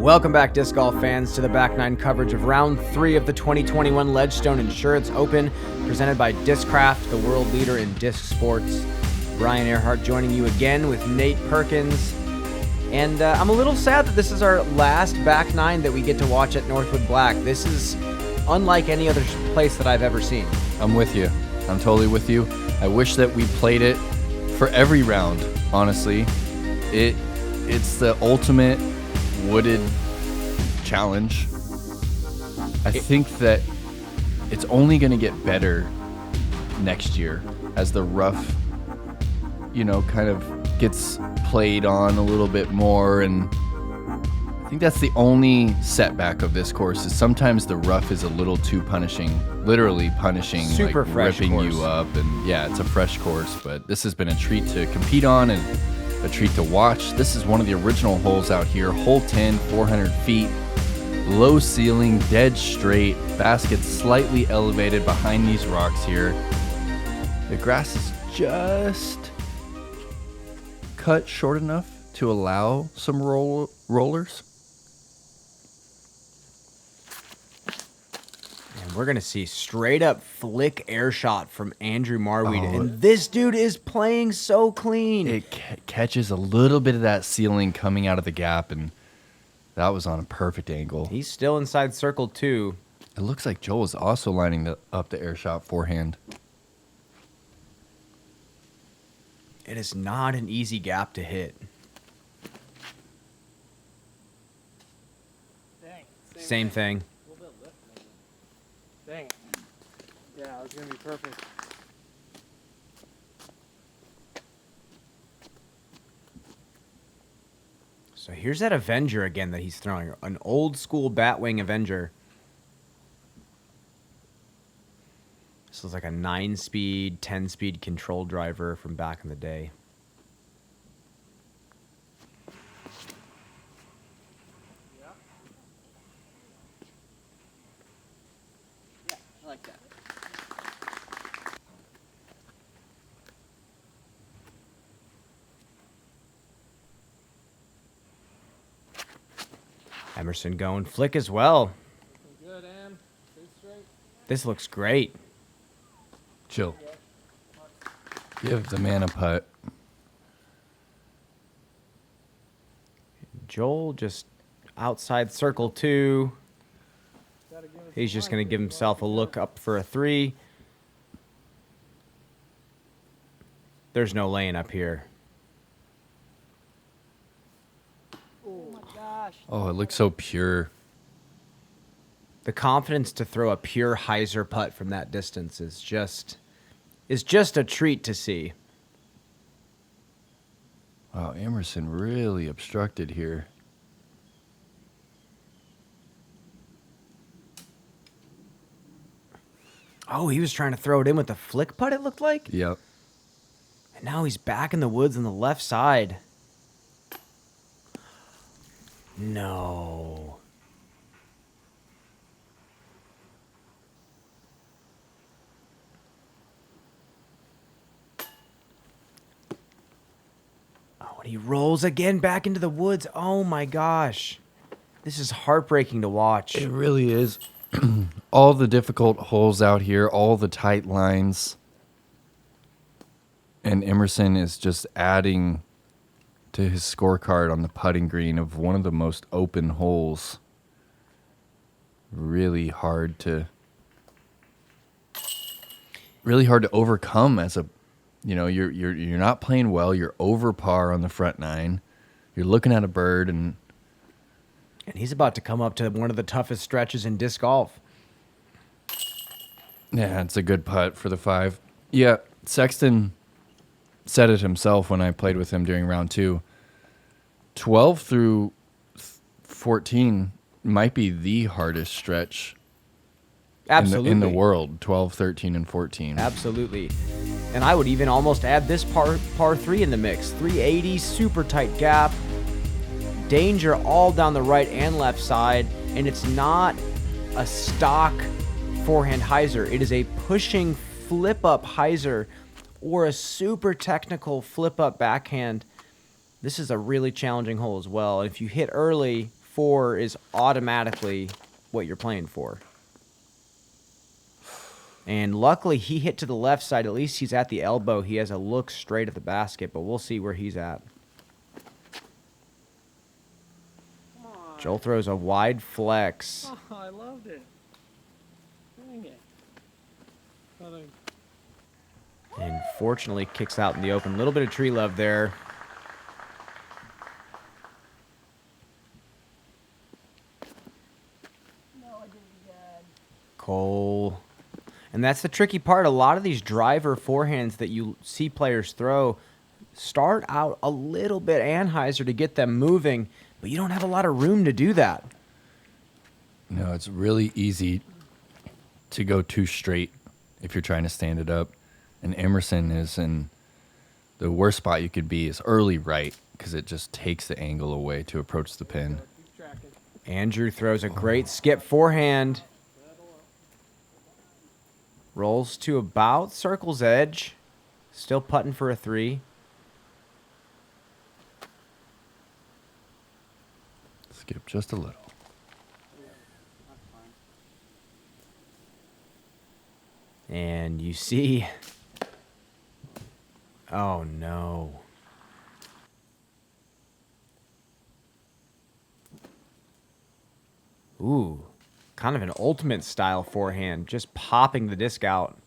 Welcome back, disc golf fans, to the back nine coverage of round 3 of the 2021 Ledgestone Insurance Open, presented by Discraft, the world leader in disc sports. Brian Earhart joining you again with Nate Perkins. And I'm a little sad that this is our last back nine that we get to watch at Northwood Black. This is unlike any other place that I've ever seen. I'm with you. I'm totally with you. I wish that we played it for every round, honestly. It's the ultimate wooded challenge. I think that it's only going to get better next year as the rough, kind of gets played on a little bit more. And I think that's the only setback of this course is sometimes the rough is a little too punishing, literally punishing, super like fresh ripping course. you up. And yeah, it's a fresh course, but this has been a treat to compete on and a treat to watch. This is one of the original holes out here. Hole 10, 400 feet, low ceiling, dead straight, basket slightly elevated behind these rocks here. The grass is just cut short enough to allow some rollers. And we're going to see straight up flick air shot from Andrew Marwede. And this dude is playing so clean. It catches a little bit of that ceiling coming out of the gap, and that was on a perfect angle. He's still inside circle 2. It looks like Joel is also lining up the air shot forehand. It is not an easy gap to hit. Dang. Same thing. A little bit of lift maybe. Dang it. Yeah, it was going to be perfect. So here's that Avenger again that he's throwing. An old school Batwing Avenger. This is like a 9-speed, 10-speed control driver from back in the day. Yeah. Yeah, I like that. Emerson going flick as well. Good, Em. Stay straight. This looks great. Chill. Give the man a putt. Joel just outside circle 2. He's just going to give himself a look up for a 3. There's no laying up here. Oh my gosh. Oh, it looks so pure. The confidence to throw a pure hyzer putt from that distance is just a treat to see. Wow, Emerson really obstructed here. Oh, he was trying to throw it in with the flick putt, it looked like. Yep. And now he's back in the woods on the left side. No. Oh, and he rolls again back into the woods. Oh my gosh. This is heartbreaking to watch. It really is. All the difficult holes out here, all the tight lines. And Emerson is just adding to his scorecard on the putting green of one of the most open holes. Really hard to overcome as a, you're not playing well. You're over par on the front nine. You're looking at a bird, and he's about to come up to one of the toughest stretches in disc golf. yeah, it's a good putt for the 5. Yeah, Sexton said it himself when I played with him during round 2. 12 through 14 might be the hardest stretch Absolutely. in the world. 12, 13, and 14. Absolutely. And I would even almost add this par 3 in the mix. 380, super tight gap. Danger all down the right and left side. And it's not a stock forehand hyzer. It is a pushing flip-up hyzer or a super technical flip-up backhand. This is a really challenging hole as well. If you hit early, 4 is automatically what you're playing for. And luckily, he hit to the left side. At least he's at the elbow. He has a look straight at the basket, but we'll see where he's at. Joel throws a wide flex. Oh, I loved it. Dang it. Thought I- And fortunately kicks out in the open. A little bit of tree love there. Cole. And that's the tricky part. A lot of these driver forehands that you see players throw start out a little bit Anheuser to get them moving, but you don't have a lot of room to do that. No, it's really easy to go too straight if you're trying to stand it up. And Emerson is in the worst spot you could be is early right because it just takes the angle away to approach the pin. Keep tracking. Andrew throws a great skip forehand. Rolls to about circle's edge. Still putting for a 3. Skip just a little. And you see... Oh, no. Ooh, kind of an ultimate style forehand, just popping the disc out.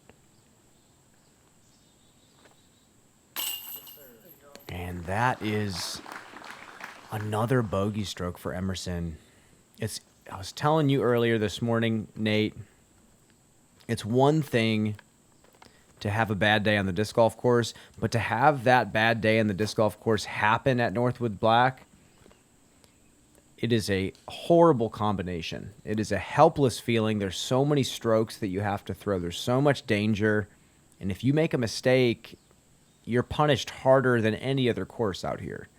And that is another bogey stroke for Emerson. I was telling you earlier this morning, Nate, it's one thing to have a bad day on the disc golf course, but to have that bad day on the disc golf course happen at Northwood Black, it is a horrible combination. It is a helpless feeling. There's so many strokes that you have to throw. There's so much danger. And if you make a mistake, you're punished harder than any other course out here.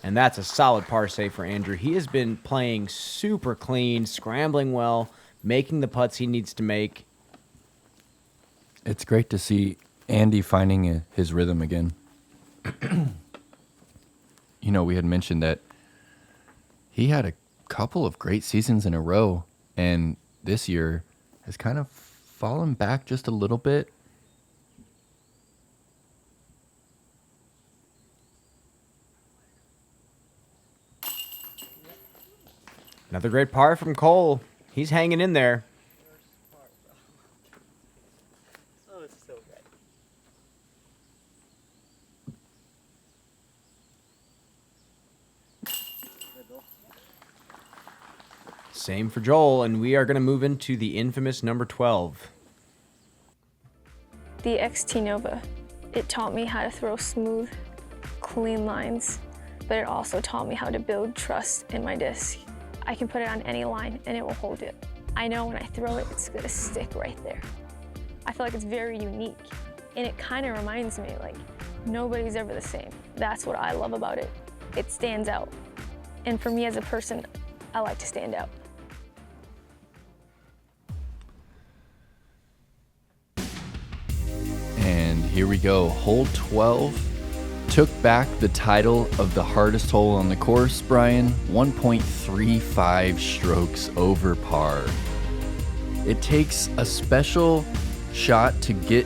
And that's a solid par save for Andrew. He has been playing super clean, scrambling well, making the putts he needs to make. It's great to see Andy finding his rhythm again. You know, we had mentioned that he had a couple of great seasons in a row, and this year has kind of fallen back just a little bit. Another great par from Cole. He's hanging in there. Oh, it's so good. Same for Joel, and we are going to move into the infamous number 12. The XT Nova. It taught me how to throw smooth, clean lines, but it also taught me how to build trust in my disc. I can put it on any line and it will hold it. I know when I throw it, it's gonna stick right there. I feel like it's very unique, and it kind of reminds me like nobody's ever the same. That's what I love about it. It stands out. And for me as a person, I like to stand out. And here we go. Hole 12 took back the title of the hardest hole on the course, Brian. 1.35 strokes over par. It takes a special shot to get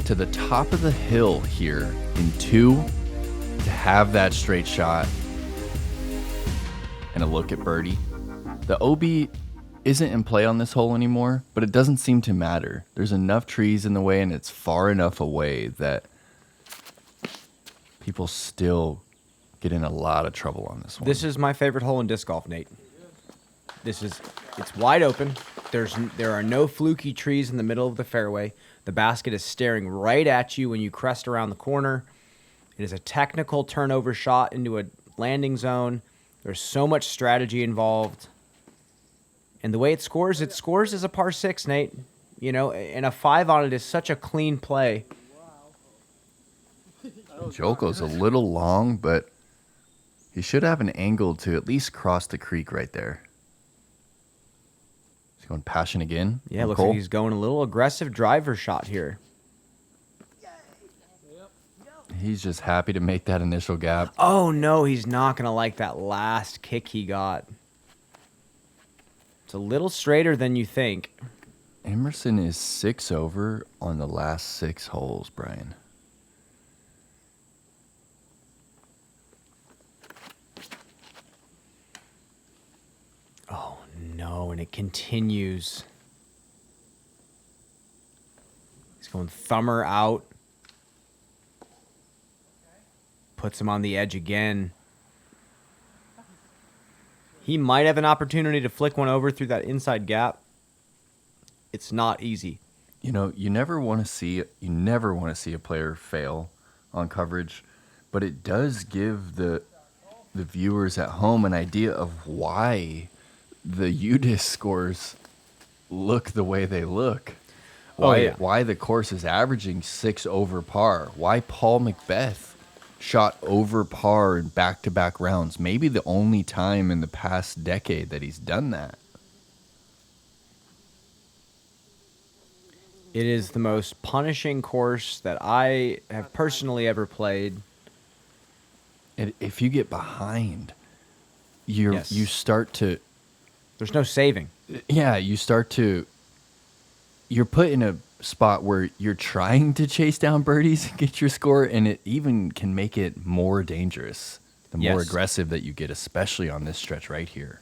to the top of the hill here in 2 to have that straight shot. And a look at birdie. The OB isn't in play on this hole anymore, but it doesn't seem to matter. There's enough trees in the way, and it's far enough away that people still get in a lot of trouble on this one. This is my favorite hole in disc golf, Nate. It's wide open. There are no fluky trees in the middle of the fairway. The basket is staring right at you when you crest around the corner. It is a technical turnover shot into a landing zone. There's so much strategy involved. And the way it scores as a par 6, Nate. You know, and a 5 on it is such a clean play. Joel goes a little long, but he should have an angle to at least cross the creek right there. He's going passion again. Yeah, looks like he's going a little aggressive driver shot here. He's just happy to make that initial gap. Oh, no, he's not going to like that last kick he got. It's a little straighter than you think. Emerson is 6 over on the last 6 holes, Brian. Oh, no, and it continues. He's going thumber out. Puts him on the edge again. He might have an opportunity to flick one over through that inside gap. It's not easy. You know, you never want to see a player fail on coverage, but it does give the viewers at home an idea of why the UDisc scores look the way they look. Why the course is averaging 6 over par. Why Paul Macbeth shot over par in back-to-back rounds. Maybe the only time in the past decade that he's done that. It is the most punishing course that I have personally ever played. And if you get behind, you start to... There's no saving. Yeah, you're put in a spot where you're trying to chase down birdies and get your score, and it even can make it more dangerous the more aggressive that you get, especially on this stretch right here.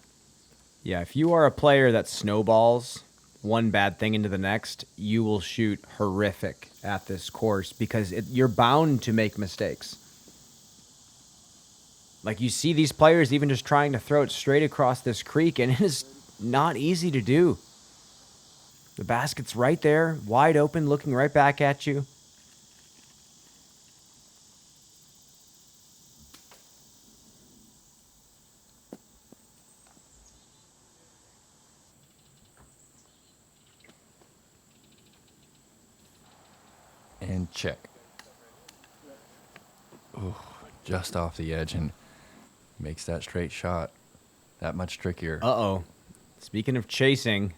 Yeah, if you are a player that snowballs one bad thing into the next, you will shoot horrific at this course because you're bound to make mistakes. Like you see these players even just trying to throw it straight across this creek, and it is not easy to do. The basket's right there, wide open, looking right back at you. And check. Ooh, just off the edge and makes that straight shot that much trickier. Uh-oh. Speaking of chasing,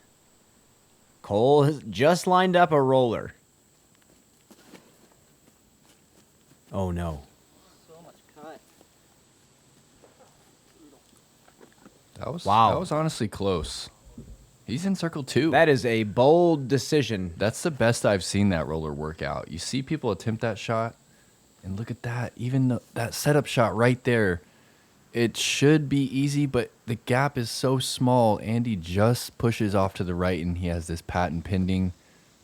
Cole has just lined up a roller. Oh, no. So much cut. That was Wow. That was honestly close. He's in circle 2. That is a bold decision. That's the best I've seen that roller work out. You see people attempt that shot, and look at that. Even that setup shot right there, it should be easy, but the gap is so small. Andy just pushes off to the right, and he has this patent pending,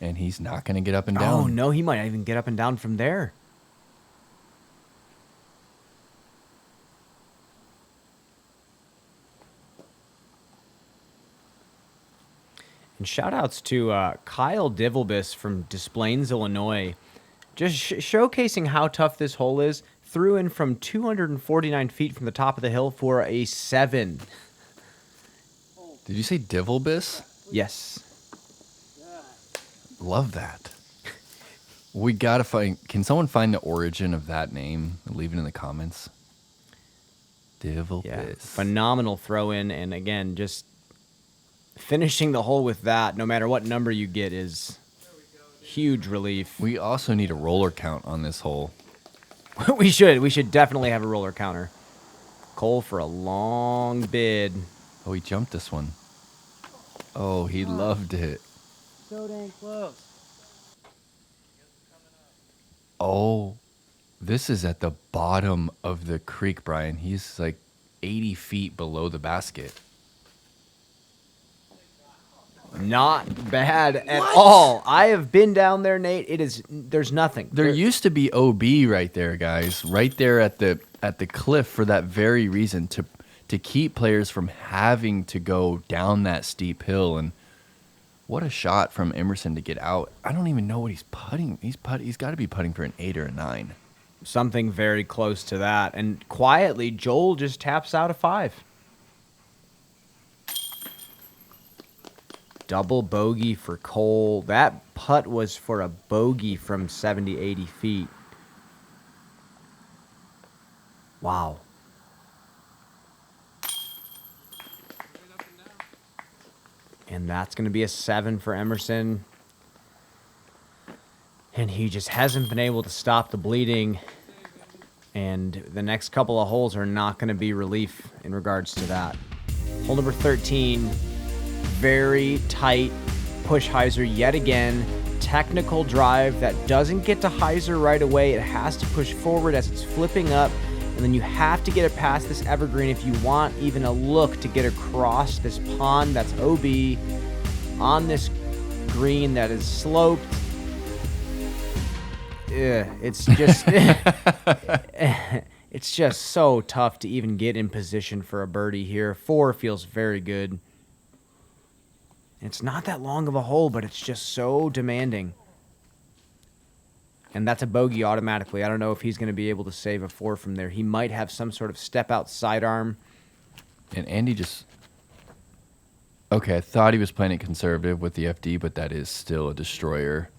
and he's not going to get up and down. Oh, no, he might even get up and down from there. And shout-outs to Kyle Divelbus from Des Plaines, Illinois. Just showcasing how tough this hole is. Threw in from 249 feet from the top of the hill for a 7. Did you say Divelbus? Yes. Love that. We got to find... Can someone find the origin of that name and leave it in the comments? Divelbus. Yeah. Phenomenal throw-in. And again, just finishing the hole with that, no matter what number you get, is huge relief. We also need a roller count on this hole. We should definitely have a roller counter. Cole for a long bid. Oh, he jumped this one. Oh, he loved it. So dang close. Oh, this is at the bottom of the creek, Brian. He's like 80 feet below the basket. Not bad at all. I have been down there, Nate. There's nothing. There used to be OB right there, guys. Right there at the cliff for that very reason, to keep players from having to go down that steep hill. And what a shot from Emerson to get out. I don't even know what he's putting. He's got to be putting for an 8 or a 9. Something very close to that. And quietly, Joel just taps out a 5. Double bogey for Cole. That putt was for a bogey from 70, 80 feet. Wow. And that's going to be a 7 for Emerson. And he just hasn't been able to stop the bleeding. And the next couple of holes are not going to be relief in regards to that. Hole number 13, very tight push hyzer yet again. Technical drive that doesn't get to hyzer right away. It has to push forward as it's flipping up. And then you have to get it past this evergreen if you want even a look to get across this pond that's OB on this green that is sloped. It's just it's just so tough to even get in position for a birdie here. 4 feels very good. It's not that long of a hole, but it's just so demanding. And that's a bogey automatically. I don't know if he's going to be able to save a 4 from there. He might have some sort of step out sidearm. And Andy just... Okay, I thought he was playing it conservative with the FD, but that is still a destroyer.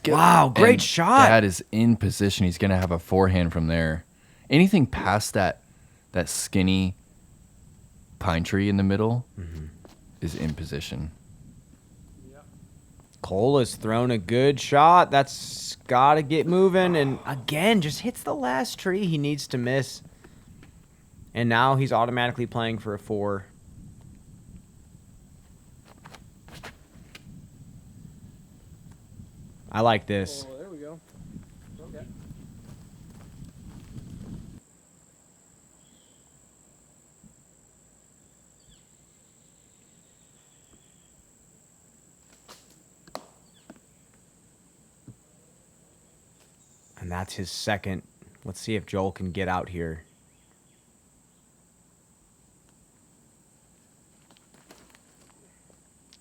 Wow, great shot. That is in position. He's going to have a forehand from there. Anything past that skinny pine tree in the middle is in position. Yep. Cole has thrown a good shot. That's got to get moving. And again, just hits the last tree he needs to miss. And now he's automatically playing for a 4. I like this. Oh, there we go. Okay. And that's his second. Let's see if Joel can get out here.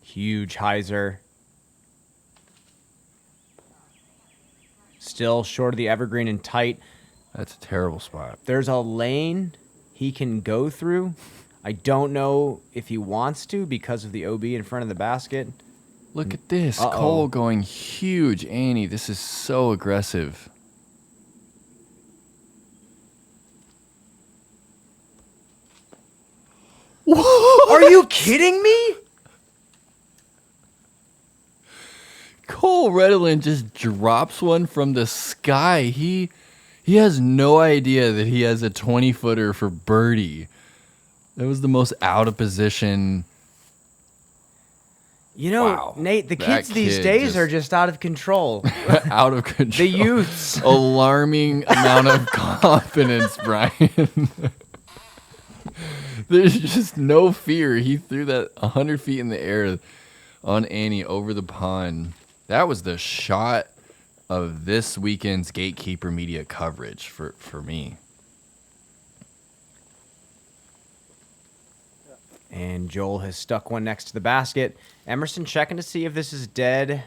Huge hyzer. Still short of the evergreen and tight. That's a terrible spot. There's a lane he can go through. I don't know if he wants to because of the OB in front of the basket. Look at this. Uh-oh. Cole going huge. Annie, this is so aggressive. Are you kidding me? Cole Redalen just drops one from the sky. He has no idea that he has a 20-footer for birdie. That was the most out of position. You know, Wow. Nate, the That kids these kid days are just out of control. Out of control. The youths. Alarming amount of confidence, Brian. There's just no fear. He threw that 100 feet in the air on Annie over the pond. That was the shot of this weekend's Gatekeeper media coverage for me. And Joel has stuck one next to the basket. Emerson checking to see if this is dead.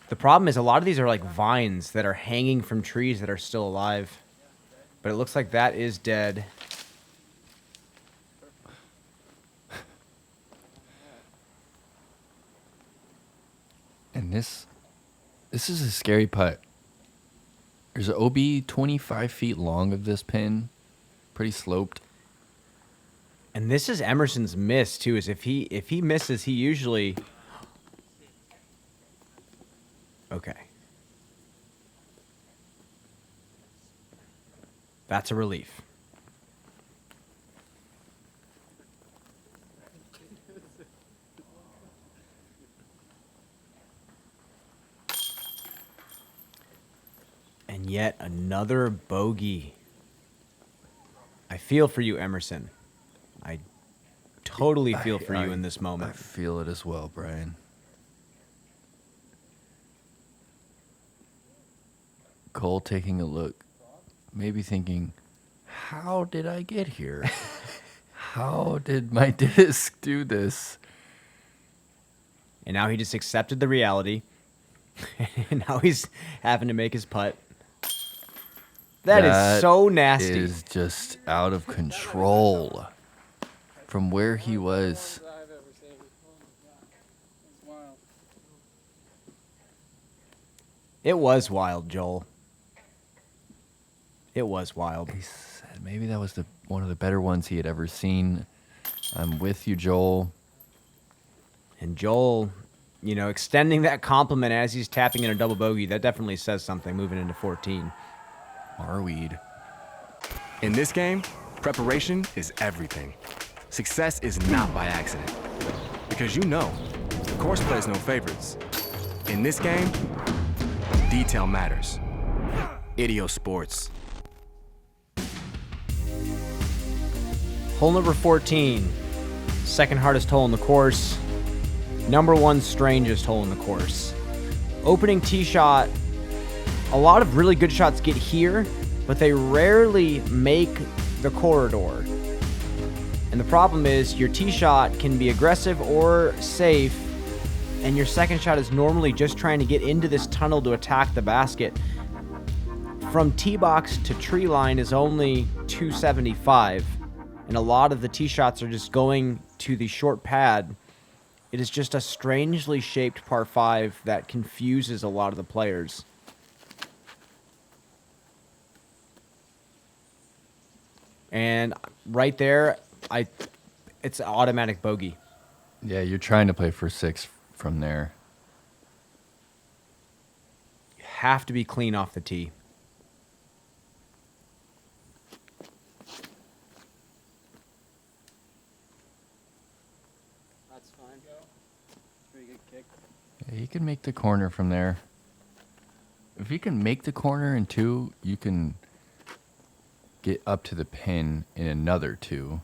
The problem is a lot of these are like vines that are hanging from trees that are still alive. But it looks like that is dead. And this is a scary putt. There's an OB 25 feet long of this pin. Pretty sloped. And this is Emerson's miss too, is if he misses, he usually... Okay. That's a relief. And yet another bogey. I feel for you, Emerson. I totally feel for you in this I moment. feel it as well, Brian. Cole taking a look, maybe thinking, how did I get here? How did my disc do this? And now he just accepted the reality. And now he's having to make his putt. That is so nasty. That is just out of control from where he was. I've ever seen. It's wild. It was wild, Joel. It was wild. He said maybe that was one of the better ones he had ever seen. I'm with you, Joel. And Joel, you know, extending that compliment as he's tapping in a double bogey, that definitely says something moving into 14. Marwede. In this game, preparation is everything. Success is not by accident. Because you know, the course plays no favorites. In this game, detail matters. Idio Sports. Hole number 14, second hardest hole in the course, number 1 strangest hole in the course. Opening tee shot, a lot of really good shots get here, but they rarely make the corridor. And the problem is your tee shot can be aggressive or safe, and your second shot is normally just trying to get into this tunnel to attack the basket. From tee box to tree line is only 275. And a lot of the tee shots are just going to the short pad. It is just a strangely shaped par 5 that confuses a lot of the players. And right there, it's an automatic bogey. Yeah, you're trying to play for 6 from there. You have to be clean off the tee. Yeah, he can make the corner from there. If he can make the corner in 2, you can get up to the pin in another 2.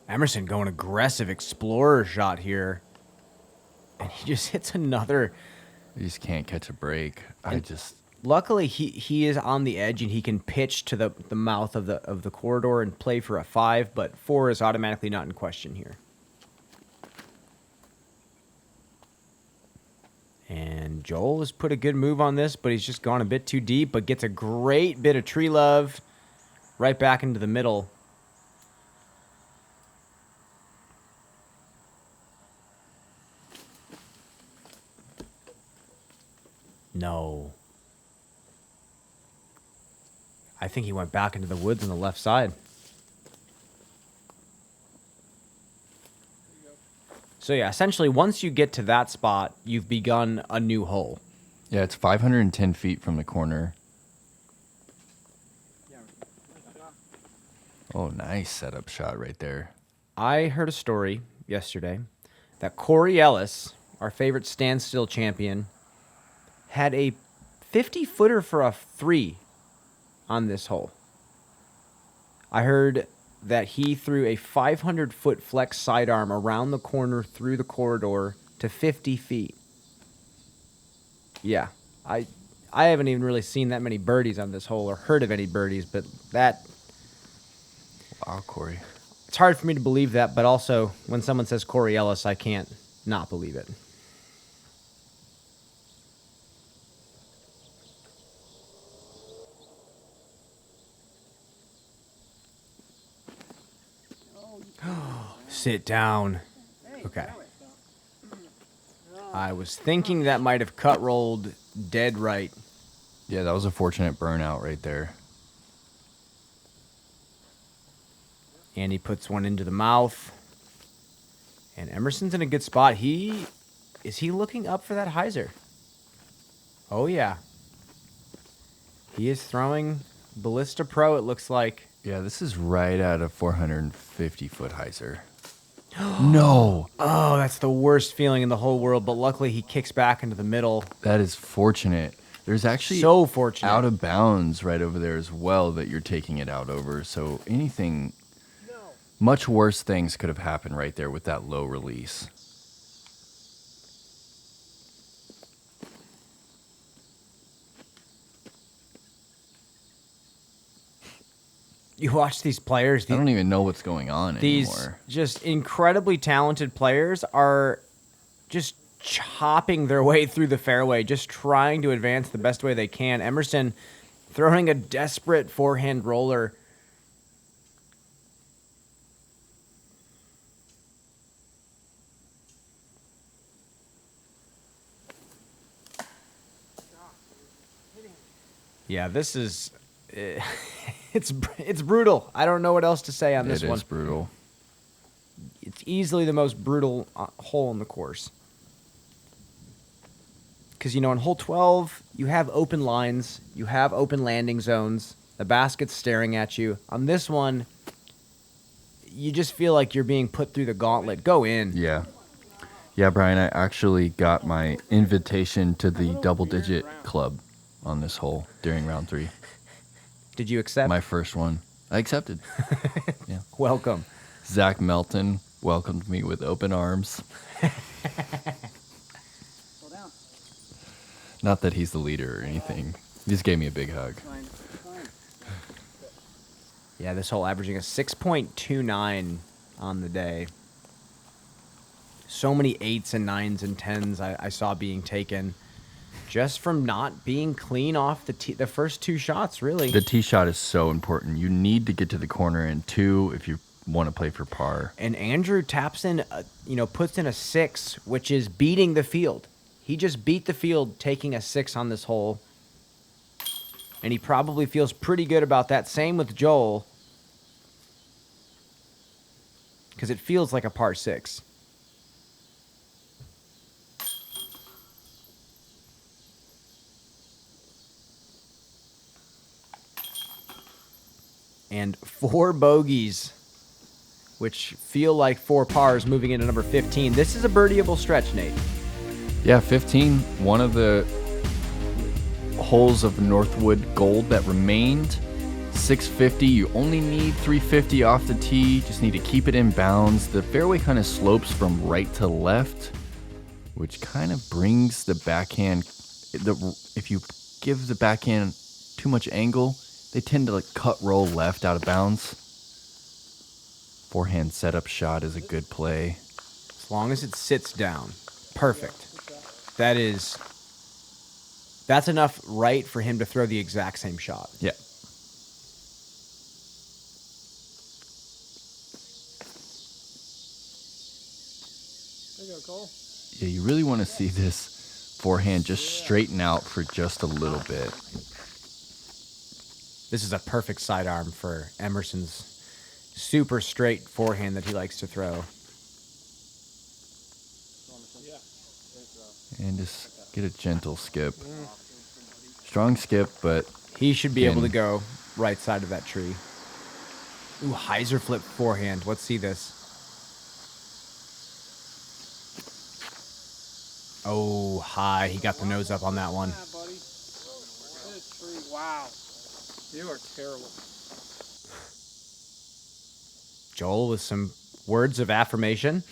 Emerson going aggressive explorer shot here. And he just hits another. You just can't catch a break. Luckily, he is on the edge and he can pitch to the mouth of the corridor and play for a 5, but 4 is automatically not in question here. And Joel has put a good move on this, but he's just gone a bit too deep, but gets a great bit of tree love right back into the middle. No. I think he went back into the woods on the left side. So yeah, essentially once you get to that spot, you've begun a new hole. Yeah, it's 510 feet from the corner. Oh, nice setup shot right there. I heard a story yesterday that Corey Ellis, our favorite standstill champion, had a 50-footer for a 3 on this hole. I heard that he threw a 500-foot flex sidearm around the corner through the corridor to 50 feet. Yeah, I haven't even really seen that many birdies on this hole or heard of any birdies, but that... Wow, Corey. It's hard for me to believe that, but also when someone says Corey Ellis, I can't not believe it. Sit down. Okay. I was thinking that might have cut rolled dead right. Yeah, that was a fortunate burnout right there. And he puts one into the mouth. And Emerson's in a good spot. Is he looking up for that hyzer? Oh, yeah. He is throwing Ballista Pro, it looks like. Yeah, this is right at a 450-foot hyzer. No. Oh, that's the worst feeling in the whole world, but luckily he kicks back into the middle. That is fortunate. There's actually so fortunate out of bounds right over there as well that you're taking it out over. So anything, much worse things could have happened right there with that low release. You watch these players. I don't even know what's going on these anymore. Just incredibly talented players are just chopping their way through the fairway, just trying to advance the best way they can. Emerson throwing a desperate forehand roller. Yeah, this is... It's brutal. I don't know what else to say on this one. It is brutal. It's easily the most brutal hole in the course. because, on hole 12, you have open lines, you have open landing zones, the basket's staring at you. On this one, you just feel like you're being put through the gauntlet. Go in. Yeah. Yeah, Brian, I actually got my invitation to the double-digit club on this hole during round 3. Did you accept? My first one. I accepted. Yeah. Welcome. Zach Melton welcomed me with open arms. Slow down. Not that he's the leader or anything. He just gave me a big hug. Fine. Yeah, this hole averaging a 6.29 on the day. So many 8s and 9s and 10s I saw being taken just from not being clean off the first 2 shots, really. The tee shot is so important. You need to get to the corner in 2 if you want to play for par. And Andrew taps in, puts in a 6, which is beating the field. He just beat the field taking a 6 on this hole. And he probably feels pretty good about that. Same with Joel. Because it feels like a par 6. And 4 bogeys, which feel like 4 pars moving into number 15. This is a birdieable stretch, Nate. Yeah, 15, one of the holes of Northwood Gold that remained. 650, you only need 350 off the tee. Just need to keep it in bounds. The fairway kind of slopes from right to left, which kind of brings the backhand. If you give the backhand too much angle, they tend to cut roll left out of bounds. Forehand setup shot is a good play. As long as it sits down. Perfect. That's enough right for him to throw the exact same shot. Yeah. There you go, Cole. Yeah, you really want to see this forehand just straighten out for just a little bit. This is a perfect sidearm for Emerson's super straight forehand that he likes to throw. And just get a gentle skip. Strong skip, but He should be able to go right side of that tree. Ooh, hyzer flip forehand. Let's see this. Oh, high. He got the nose up on that one. Yeah, buddy. Good tree. Wow. You are terrible. Joel with some words of affirmation.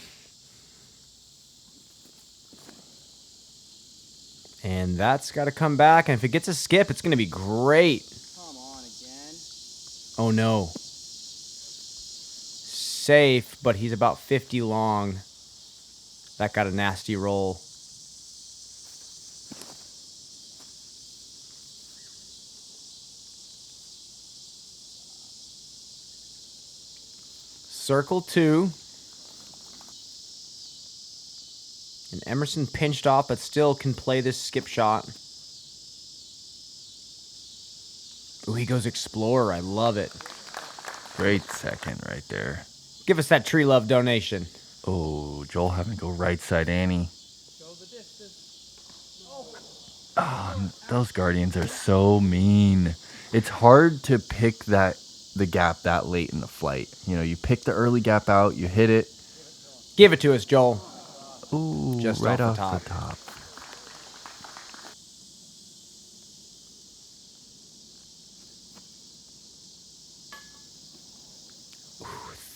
And that's got to come back. And if it gets a skip, it's going to be great. Come on again. Oh, no. Safe, but he's about 50 long. That got a nasty roll. Circle 2. And Emerson pinched off, but still can play this skip shot. Ooh, he goes Explorer. I love it. great second right there. Give us that tree love donation. Oh, Joel having to go right side Annie. Go the distance. Oh, those Guardians are so mean. It's hard to pick the gap that late in the flight. You know, you pick the early gap out, you hit it. Give it to us, Joel. Ooh, Just right off off the the top.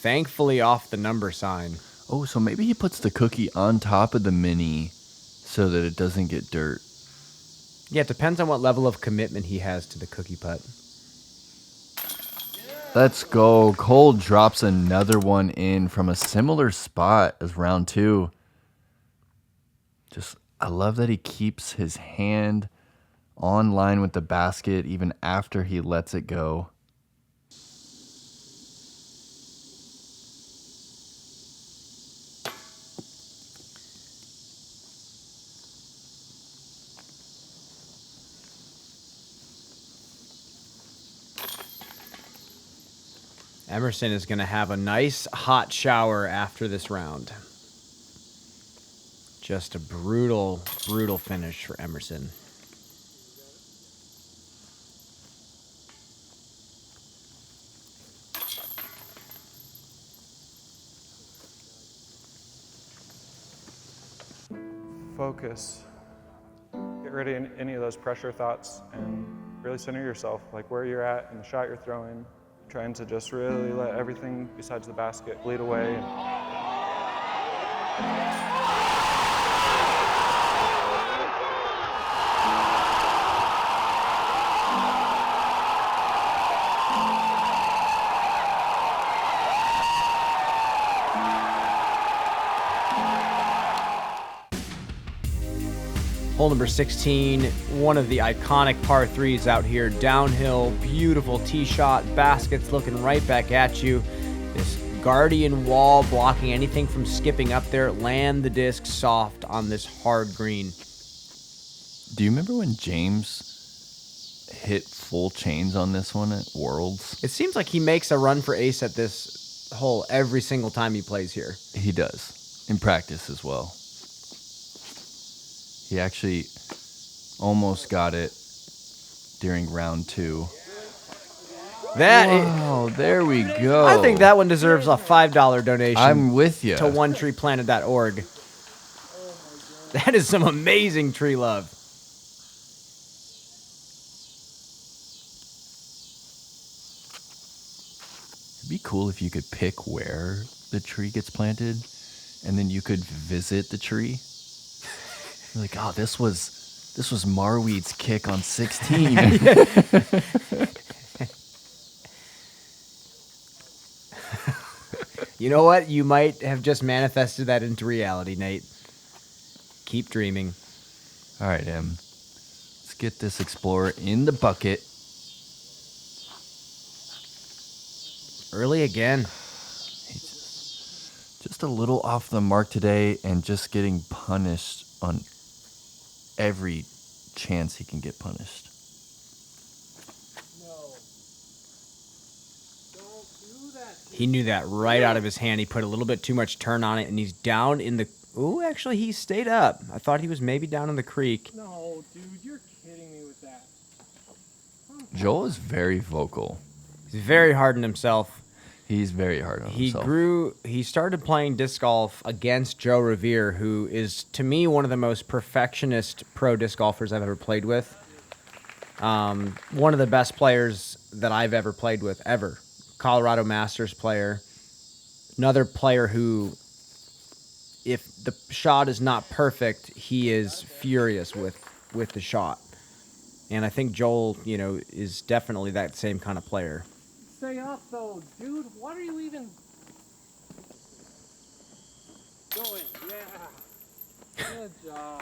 Thankfully off the number sign. Oh, so maybe he puts the cookie on top of the mini so that it doesn't get dirt. Yeah, it depends on what level of commitment he has to the cookie putt. Let's go. Cole drops another one in from a similar spot as round two. I love that he keeps his hand on line with the basket even after he lets it go. Emerson is going to have a nice hot shower after this round. Just a brutal, brutal finish for Emerson. Focus. Get rid of any of those pressure thoughts and really center yourself, like where you're at and the shot you're throwing. Trying to just really let everything besides the basket bleed away. Hole number 16, one of the iconic par threes out here. Downhill, beautiful tee shot, baskets looking right back at you. This guardian wall blocking anything from skipping up there. Land the disc soft on this hard green. Do you remember when James hit full chains on this one at Worlds? It seems like he makes a run for ace at this hole every single time he plays here. He does, in practice as well. He actually almost got it during round 2. Wow, there we go. I think that one deserves a $5 donation. I'm with you. To OneTreePlanet.org. That is some amazing tree love. It'd be cool if you could pick where the tree gets planted, and then you could visit the tree. You're like, oh, this was Marwede's kick on 16. You know what? You might have just manifested that into reality, Nate. Keep dreaming. All right, Em. Let's get this Explorer in the bucket. Early again. Just a little off the mark today and just getting punished on every chance he can get punished. He knew that right out of his hand. He put a little bit too much turn on it, and he's down in the... Ooh, actually, he stayed up. I thought he was maybe down in the creek. No, dude, you're kidding me with that. Joel is very vocal. He's very hard on himself. He's very hard on himself. He started playing disc golf against Joe Revere, who is, to me, one of the most perfectionist pro disc golfers I've ever played with. One of the best players that I've ever played with, ever. Colorado Masters player. Another player who, if the shot is not perfect, he is furious with the shot. And I think Joel, is definitely that same kind of player. Stay up, though, dude. What are you even doing? Yeah. Good job.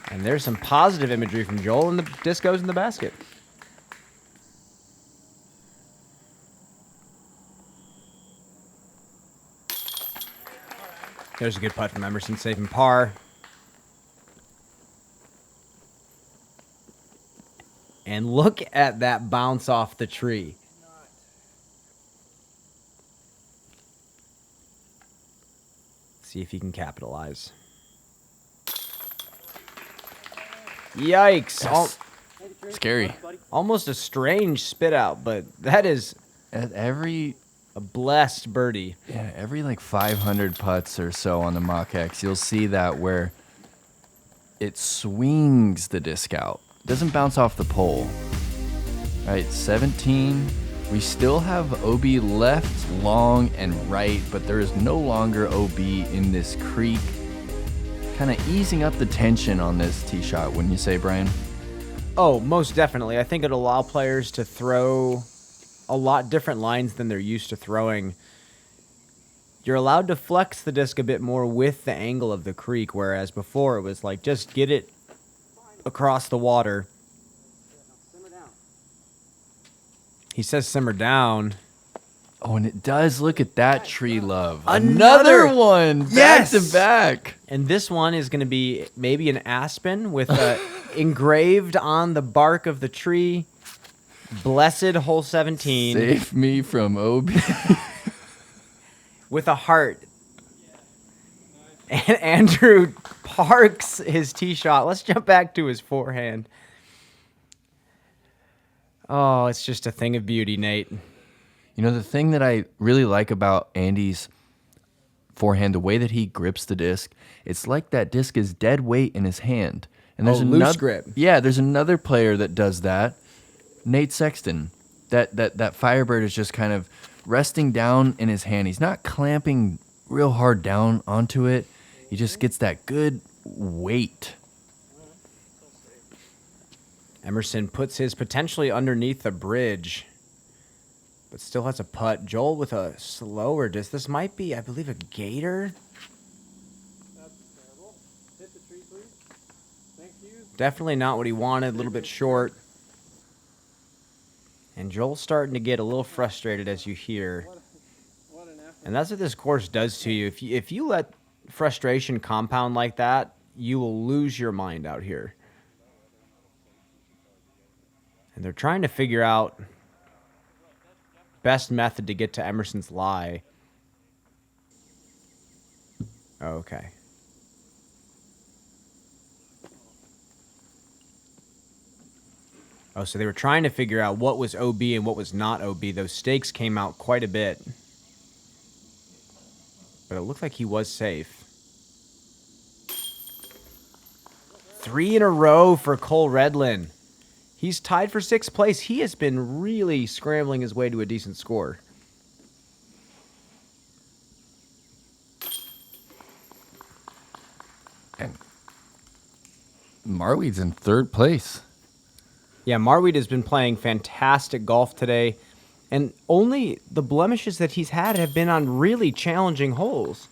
And there's some positive imagery from Joel, and the disc goes in the basket. There's a good putt from Emerson, saving par. And look at that bounce off the tree. See if he can capitalize. Yikes. Scary. Almost a strange spit out, but that is At every a blessed birdie. Yeah, every like 500 putts or so on the Mach X, you'll see that where it swings the disc out. It doesn't bounce off the pole. All right, 17. We still have OB left, long, and right, but there is no longer OB in this creek. Kind of easing up the tension on this tee shot, wouldn't you say, Brian? Oh, most definitely. I think it'll allow players to throw a lot different lines than they're used to throwing. You're allowed to flex the disc a bit more with the angle of the creek, whereas before it was like, just get it across the water. He says simmer down. Oh, and it does. Look at that tree love. Another one. Back Yes! to back. And this one is going to be maybe an aspen with engraved on the bark of the tree. Blessed hole 17. Save me from OB. With a heart. And Andrew parks his tee shot. Let's jump back to his forehand. Oh, it's just a thing of beauty, Nate. You know, the thing that I really like about Andy's forehand, the way that he grips the disc, it's like that disc is dead weight in his hand. And there's loose grip. Yeah, there's another player that does that, Nate Sexton. That Firebird is just kind of resting down in his hand. He's not clamping real hard down onto it. He just gets that good weight. Emerson puts his potentially underneath the bridge, but still has a putt. Joel with a slower disc. This might be, I believe, a gator. That's terrible. Hit the tree, please. Thank you. Definitely not what he wanted, a little bit short. And Joel's starting to get a little frustrated, as you hear. What an effort. And that's what this course does to you. If you let frustration compound like that, you will lose your mind out here. And they're trying to figure out best method to get to Emerson's lie. Okay. Oh, so they were trying to figure out what was OB and what was not OB. Those stakes came out quite a bit. But it looked like he was safe. 3 in a row for Cole Redalen. He's tied for 6th place. He has been really scrambling his way to a decent score. And Marwede's in 3rd place. Yeah, Marwede has been playing fantastic golf today. And only the blemishes that he's had have been on really challenging holes.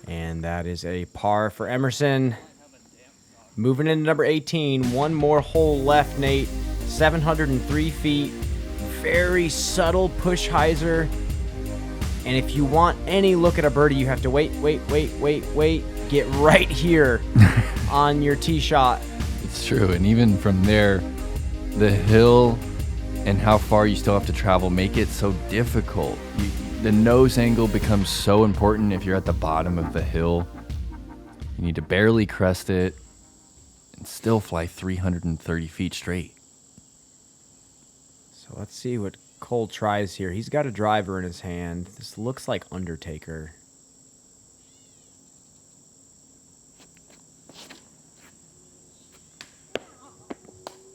And that is a par for Emerson. Moving into number 18. One more hole left, Nate. 703 feet. Very subtle push hyzer. And if you want any look at a birdie, you have to wait. Get right here on your tee shot. It's true. And even from there, the hill and how far you still have to travel make it so difficult. The nose angle becomes so important if you're at the bottom of the hill. You need to barely crest it and still fly 330 feet straight. So let's see what Cole tries here. He's got a driver in his hand. This looks like Undertaker.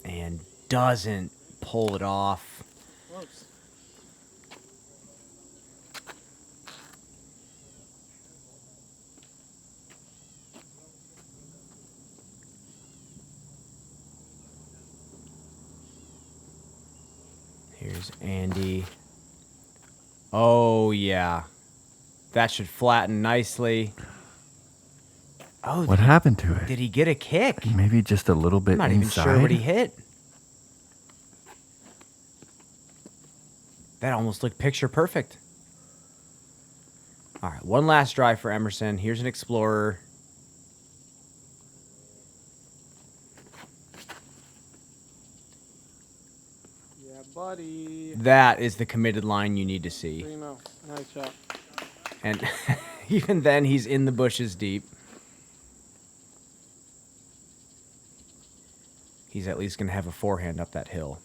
And doesn't pull it off. Close. Here's Andy. Oh, yeah. That should flatten nicely. Oh, What happened to it? did he get a kick? Maybe just a little bit I'm not inside. even sure what he hit. That almost looked picture perfect. All right, one last drive for Emerson. Here's an Explorer. Yeah, buddy. That is the committed line you need to see. Primo. Nice shot. And even then, he's in the bushes deep. He's at least going to have a forehand up that hill.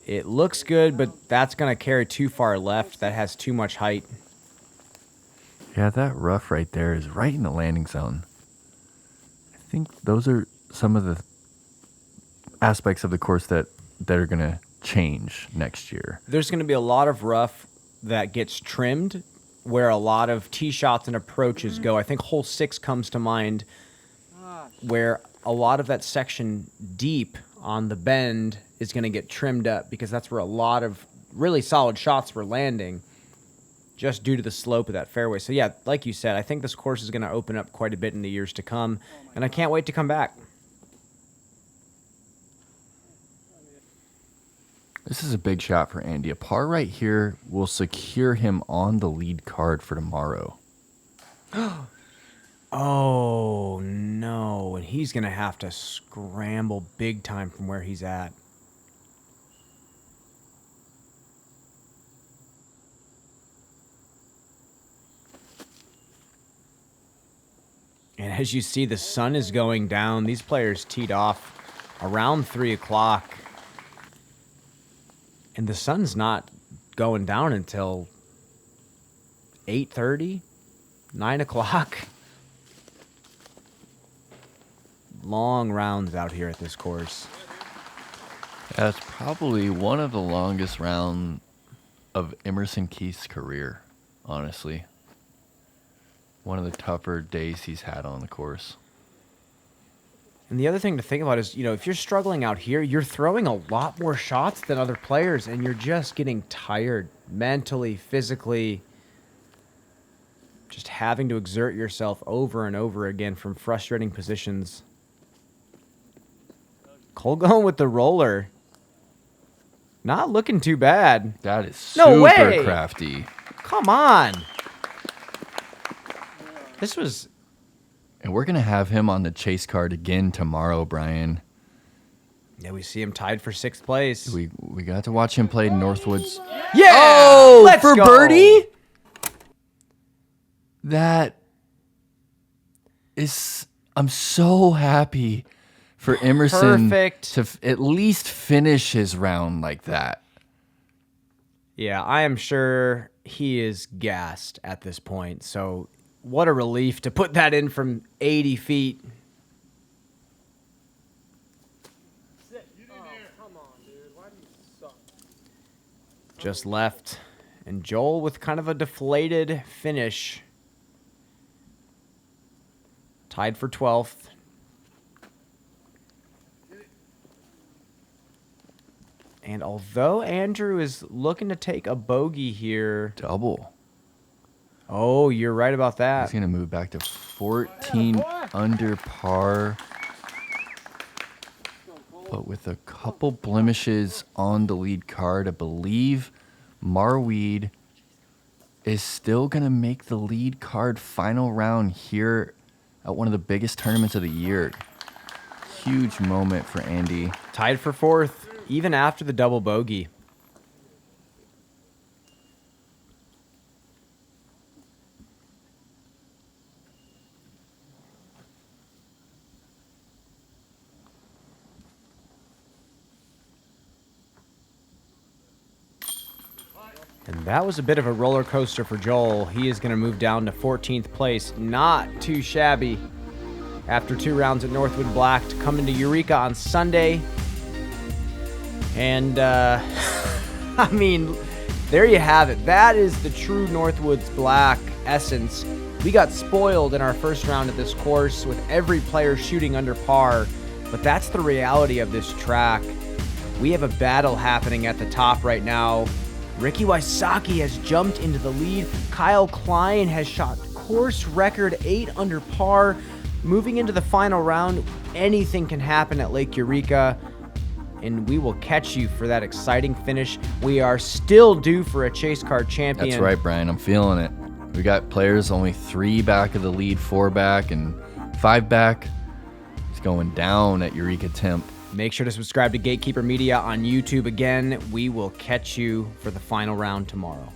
It looks good, but that's going to carry too far left. That has too much height. Yeah, that rough right there is right in the landing zone. I think those are some of the aspects of the course that are going to change next year. There's going to be a lot of rough that gets trimmed where a lot of tee shots and approaches go. I think hole 6 comes to mind where a lot of that section deep on the bend is going to get trimmed up because that's where a lot of really solid shots were landing just due to the slope of that fairway. So yeah, like you said, I think this course is going to open up quite a bit in the years to come, and I can't wait to come back. This is a big shot for Andy. A par right here will secure him on the lead card for tomorrow. Oh, no. And he's going to have to scramble big time from where he's at. And as you see, the sun is going down. These players teed off around 3 o'clock. And the sun's not going down until 8:30, 9 o'clock. Long rounds out here at this course. That's probably one of the longest rounds of Emerson Keith's career, honestly. One of the tougher days he's had on the course. And the other thing to think about is, you know, if you're struggling out here, you're throwing a lot more shots than other players, and you're just getting tired mentally, physically, just having to exert yourself over and over again from frustrating positions. Cole going with the roller. Not looking too bad. That is No super way! crafty. Come on. This was... And we're going to have him on the chase card again tomorrow, Brian. Yeah, we see him tied for 6th place. We got to watch him play Northwood's. Yeah! Oh, Let's for go! birdie? That is... I'm so happy for Emerson Perfect. to at least finish his round like that. Yeah, I am sure he is gassed at this point. So what a relief to put that in from 80 feet. Come on, dude. Why do you suck? Just left. And Joel with kind of a deflated finish. Tied for 12th. And although Andrew is looking to take a bogey here. Double. Oh, you're right about that. He's going to move back to 14 under par. But with a couple blemishes on the lead card, I believe Marwede is still going to make the lead card final round here at one of the biggest tournaments of the year. Huge moment for Andy. Tied for 4th, even after the double bogey. And that was a bit of a roller coaster for Joel. He is going to move down to 14th place. Not too shabby. After 2 rounds at Northwood Black to come into Eureka on Sunday. And, I mean, there you have it. That is the true Northwoods Black essence. We got spoiled in our first round at this course with every player shooting under par. But that's the reality of this track. We have a battle happening at the top right now. Ricky Wysocki has jumped into the lead. Kyle Klein has shot course record 8 under par. Moving into the final round, anything can happen at Lake Eureka. And we will catch you for that exciting finish. We are still due for a Chase Card champion. That's right, Brian. I'm feeling it. We got players only 3 back of the lead, 4 back, and 5 back. It's going down at Eureka Temp. Make sure to subscribe to Gatekeeper Media on YouTube again. We will catch you for the final round tomorrow.